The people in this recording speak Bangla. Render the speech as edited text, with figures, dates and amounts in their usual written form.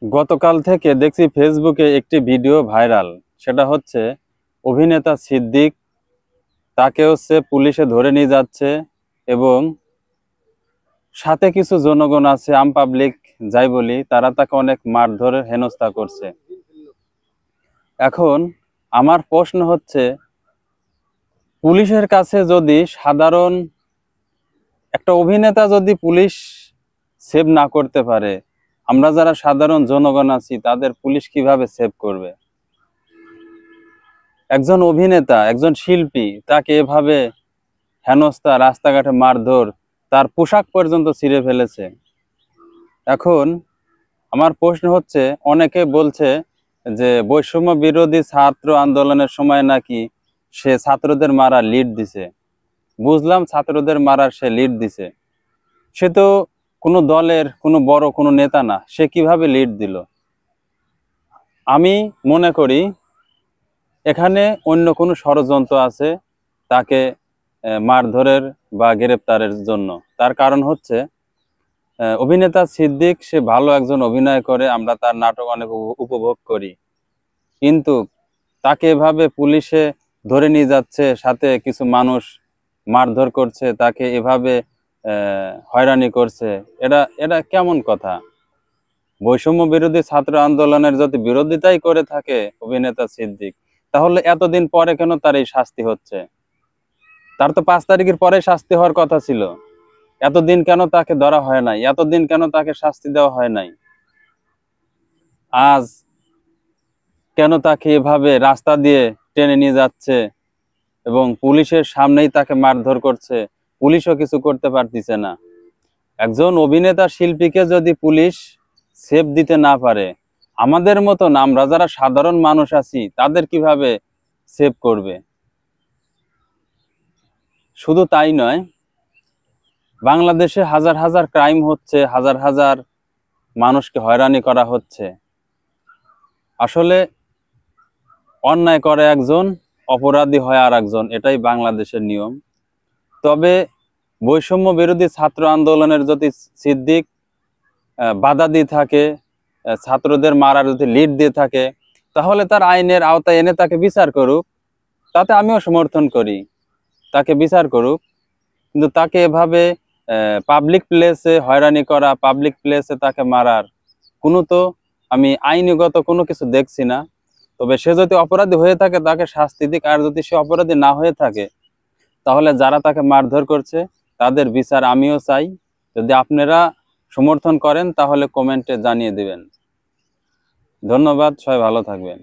গতকাল থেকে দেখছি ফেসবুকে একটি ভিডিও ভাইরাল। সেটা হচ্ছে অভিনেতা সিদ্দিক, তাকে পুলিশে ধরে নিয়ে যাচ্ছে এবং সাথে কিছু জনগণ আছে, আম পাবলিক যাই বলি, তারা তাকে অনেক মারধর হেনস্থা করছে। এখন আমার প্রশ্ন হচ্ছে, পুলিশের কাছে যদি সাধারণ একটা অভিনেতা যদি পুলিশ সেভ না করতে পারে, আমরা যারা সাধারণ জনগণ আছি তাদের পুলিশ কিভাবে সেভ করবে? একজন অভিনেতা, একজন শিল্পী, তাকে এভাবে হেনস্থা, রাস্তাঘাটে মারধর, তার পোশাক পর্যন্ত ছিঁড়ে ফেলেছে। এখন আমার প্রশ্ন হচ্ছে, অনেকে বলছে যে বৈষম্য বিরোধী ছাত্র আন্দোলনের সময় নাকি সে ছাত্রদের মারা লিড দিছে। বুঝলাম ছাত্রদের মারার সে লিড দিছে, সে তো কোনো দলের কোনো বড় কোনো নেতা না, সে কিভাবে লিড দিল? আমি মনে করি এখানে অন্য কোনো ষড়যন্ত্র আছে তাকে মারধরের বা গ্রেপ্তারের জন্য। তার কারণ হচ্ছে, অভিনেতা সিদ্দিক সে ভালো একজন অভিনয় করে, আমরা তার নাটক অনেক উপভোগ করি, কিন্তু তাকে এভাবে পুলিশে ধরে নিয়ে যাচ্ছে, সাথে কিছু মানুষ মারধর করছে, তাকে এভাবে হয়রানি করছে। এটা এটা কেমন কথা? বৈষম্য বিরোধী ছাত্র আন্দোলনের যদি বিরোধিতাই করে থাকে অভিনেতা সিদ্দিক, তাহলে এতদিন পরে কেন তার এই শাস্তি হচ্ছে? তার তো 5 তারিখের পরে শাস্তি হওয়ার কথা ছিল। এতদিন কেন তাকে ধরা হয় নাই? এতদিন কেন তাকে শাস্তি দেওয়া হয় নাই? আজ কেন তাকে এভাবে রাস্তা দিয়ে টেনে নিয়ে যাচ্ছে এবং পুলিশের সামনেই তাকে মারধর করছে? পুলিশও কিছু করতে পারতেছে না। একজন অভিনেতা শিল্পীকে যদি পুলিশ সেভ দিতে না পারে, আমাদের মতন আমরা যারা সাধারণ মানুষ আছি তাদের কিভাবে সেভ করবে? শুধু তাই নয়, বাংলাদেশে হাজার হাজার ক্রাইম হচ্ছে, হাজার হাজার মানুষকে হয়রানি করা হচ্ছে। আসলে অন্যায় করে একজন, অপরাধী হয় আর একজন, এটাই বাংলাদেশের নিয়ম। তবে বৈষম্য বিরোধী ছাত্র আন্দোলনের যদি সিদ্দিক বাধা দিয়ে থাকে, ছাত্রদের মারার যদি লিড দিয়ে থাকে, তাহলে তার আইনের আওতায় এনে তাকে বিচার করুক, তাতে আমিও সমর্থন করি, তাকে বিচার করুক। কিন্তু তাকে এভাবে পাবলিক প্লেসে হয়রানি করা, পাবলিক প্লেসে তাকে মারার কোনো তো আমি আইনগত কোনো কিছু দেখছি না। তবে সে যদি অপরাধী হয়ে থাকে তাকে শাস্তি দিক, আর যদি সে অপরাধী না হয়ে থাকে তাহলে যারা তাকে মারধর করছে তাদের বিচার আমিও চাই। যদি আপনারা সমর্থন করেন তাহলে কমেন্টে জানিয়ে দিবেন। ধন্যবাদ, সবাই ভালো থাকবেন।